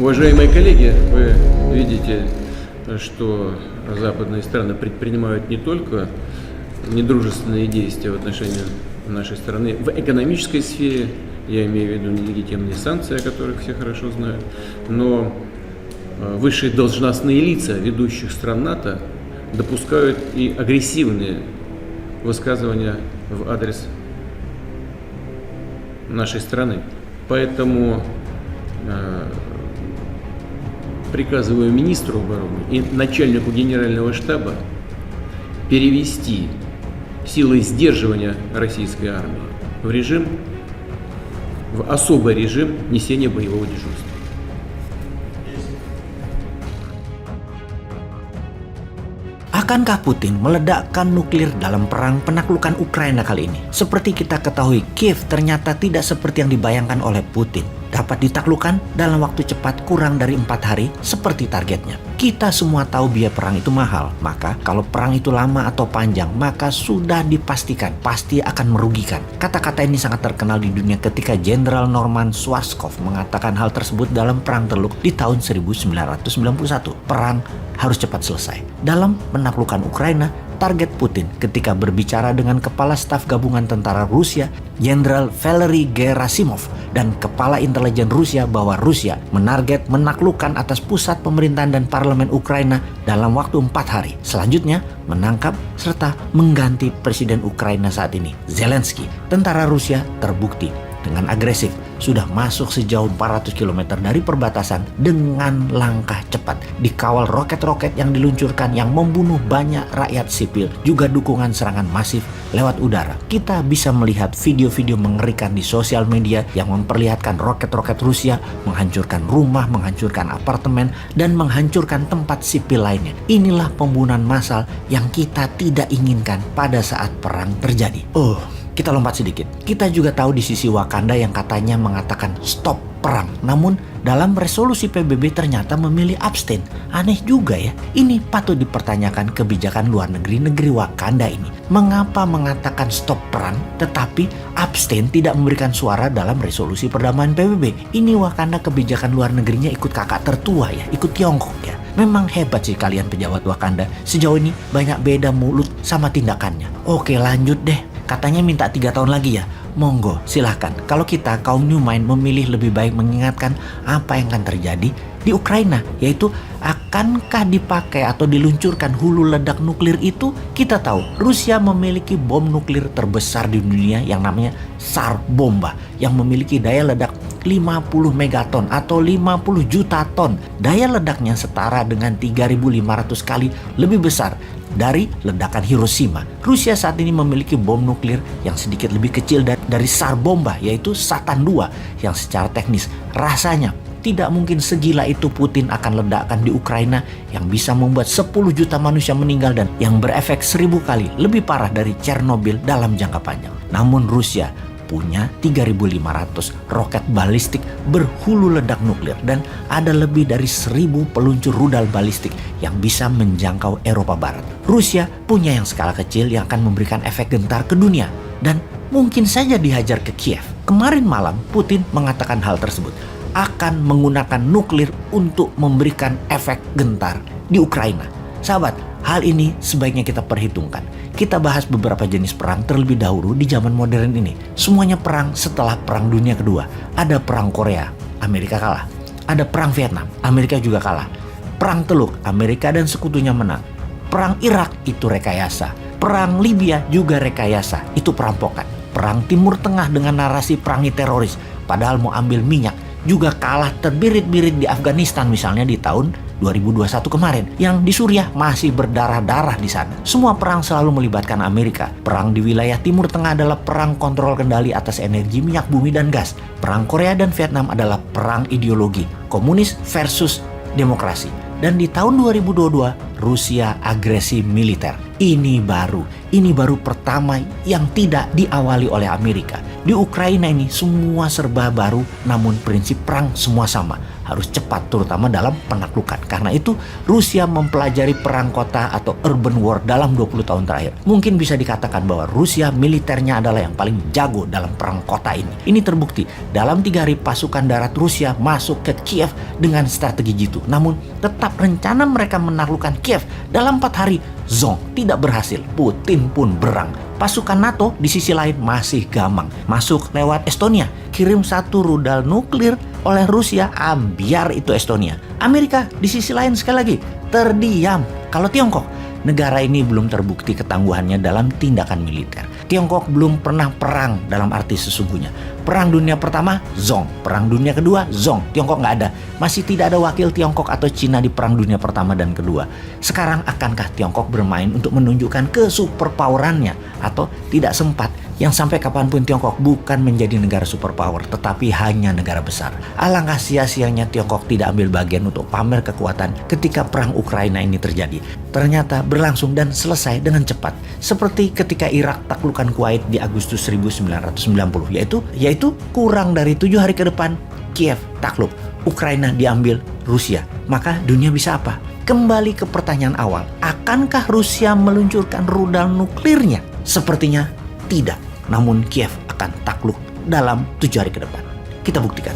Уважаемые коллеги, вы видите, что западные страны предпринимают не только недружественные действия в отношении нашей страны в экономической сфере, я имею в виду нелегитимные санкции, о которых все хорошо знают, но высшие должностные лица ведущих стран НАТО допускают и агрессивные высказывания в адрес нашей страны. Поэтому приказываю министру обороны и начальнику генерального штаба перевести силы сдерживания российской армии в особый режим несения боевого дежурства. Akankah Putin meledakkan nuklir dalam perang penaklukan Ukraina kali ini? Seperti kita ketahui, Kiev ternyata tidak seperti yang dibayangkan oleh Putin. Dapat ditaklukkan dalam waktu cepat kurang dari 4 hari seperti targetnya. Kita semua tahu biaya perang itu mahal, maka kalau perang itu lama atau panjang, maka sudah dipastikan pasti akan merugikan. Kata-kata ini sangat terkenal di dunia ketika Jenderal Norman Schwarzkopf mengatakan hal tersebut dalam Perang Teluk di tahun 1991. Perang harus cepat selesai. Dalam menaklukkan Ukraina, target Putin ketika berbicara dengan Kepala Staf Gabungan Tentara Rusia, Jenderal Valery Gerasimov, dan Kepala Intelijen Rusia bahwa Rusia menarget menaklukkan atas pusat pemerintahan dan parlemen Ukraina dalam waktu 4 hari. Selanjutnya, menangkap serta mengganti Presiden Ukraina saat ini, Zelensky. Tentara Rusia terbukti dengan agresif sudah masuk sejauh 400 km dari perbatasan dengan langkah cepat. Dikawal roket-roket yang diluncurkan yang membunuh banyak rakyat sipil, juga dukungan serangan masif lewat udara. Kita bisa melihat video-video mengerikan di sosial media yang memperlihatkan roket-roket Rusia menghancurkan rumah, menghancurkan apartemen, dan menghancurkan tempat sipil lainnya. Inilah pembunuhan massal yang kita tidak inginkan pada saat perang terjadi. Kita lompat sedikit. Kita juga tahu di sisi Wakanda yang katanya mengatakan stop perang. Namun dalam resolusi PBB ternyata memilih abstain. Aneh juga ya. Ini patut dipertanyakan kebijakan luar negeri Wakanda ini. Mengapa mengatakan stop perang tetapi abstain tidak memberikan suara dalam resolusi perdamaian PBB? Ini Wakanda kebijakan luar negerinya ikut kakak tertua ya, ikut Tiongkok ya. Memang hebat sih kalian pejabat Wakanda. Sejauh ini banyak beda mulut sama tindakannya. Oke, lanjut deh. Katanya minta 3 tahun lagi ya. Monggo, silahkan. Kalau kita kaum New Mind memilih lebih baik mengingatkan apa yang akan terjadi di Ukraina, yaitu akankah dipakai atau diluncurkan hulu ledak nuklir itu? Kita tahu Rusia memiliki bom nuklir terbesar di dunia yang namanya Tsar Bomba yang memiliki daya ledak 50 megaton atau 50 juta ton. Daya ledaknya setara dengan 3.500 kali lebih besar dari ledakan Hiroshima. Rusia saat ini memiliki bom nuklir yang sedikit lebih kecil dari Tsar Bomba, yaitu Satan II, yang secara teknis rasanya tidak mungkin segila itu Putin akan ledakkan di Ukraina yang bisa membuat 10 juta manusia meninggal dan yang berefek 1000 kali lebih parah dari Chernobyl dalam jangka panjang. Namun Rusia punya 3.500 roket balistik berhulu ledak nuklir dan ada lebih dari 1.000 peluncur rudal balistik yang bisa menjangkau Eropa Barat. Rusia punya yang skala kecil yang akan memberikan efek gentar ke dunia dan mungkin saja dihajar ke Kiev. Kemarin malam Putin mengatakan hal tersebut, akan menggunakan nuklir untuk memberikan efek gentar di Ukraina. Sahabat, hal ini sebaiknya kita perhitungkan. Kita bahas beberapa jenis perang terlebih dahulu di zaman modern ini. Semuanya perang setelah Perang Dunia Kedua. Ada Perang Korea, Amerika kalah. Ada Perang Vietnam, Amerika juga kalah. Perang Teluk, Amerika dan sekutunya menang. Perang Irak itu rekayasa. Perang Libya juga rekayasa, itu perampokan. Perang Timur Tengah dengan narasi perangi teroris, padahal mau ambil minyak, juga kalah terbirit-birit di Afghanistan misalnya di tahun 2021 kemarin, yang di Suriah masih berdarah-darah di sana. Semua perang selalu melibatkan Amerika. Perang di wilayah Timur Tengah adalah perang kontrol kendali atas energi minyak bumi dan gas. Perang Korea dan Vietnam adalah perang ideologi, komunis versus demokrasi. Dan di tahun 2022, Rusia agresi militer. Ini baru pertama yang tidak diawali oleh Amerika. Di Ukraina ini semua serba baru, namun prinsip perang semua sama. harus cepat, terutama dalam penaklukan. Karena itu Rusia mempelajari perang kota atau urban war dalam 20 tahun terakhir. Mungkin bisa dikatakan bahwa Rusia militernya adalah yang paling jago dalam perang kota ini. Ini terbukti dalam 3 hari pasukan darat Rusia masuk ke Kiev dengan strategi jitu. Namun tetap rencana mereka menaklukkan Kiev dalam 4 hari zonk, tidak berhasil. Putin pun berang. Pasukan NATO di sisi lain masih gamang. Masuk lewat Estonia, kirim 1 rudal nuklir oleh Rusia, ambiar itu Estonia. Amerika di sisi lain sekali lagi terdiam. Kalau Tiongkok, negara ini belum terbukti ketangguhannya dalam tindakan militer. Tiongkok belum pernah perang dalam arti sesungguhnya. Perang dunia pertama, zonk. Perang dunia kedua, zonk. Tiongkok nggak ada. Masih tidak ada wakil Tiongkok atau Cina di perang dunia pertama dan kedua. Sekarang akankah Tiongkok bermain untuk menunjukkan kesuperpowerannya atau tidak sempat? Yang sampai kapanpun Tiongkok bukan menjadi negara superpower, tetapi hanya negara besar. Alangkah sia-sianya Tiongkok tidak ambil bagian untuk pamer kekuatan ketika perang Ukraina ini terjadi. Ternyata berlangsung dan selesai dengan cepat. Seperti ketika Irak taklukan Kuwait di Agustus 1990, yaitu kurang dari 7 hari ke depan, Kiev takluk, Ukraina diambil Rusia. Maka dunia bisa apa? Kembali ke pertanyaan awal, akankah Rusia meluncurkan rudal nuklirnya? Sepertinya tidak. Namun Kiev akan takluk dalam 7 hari ke depan. Kita buktikan.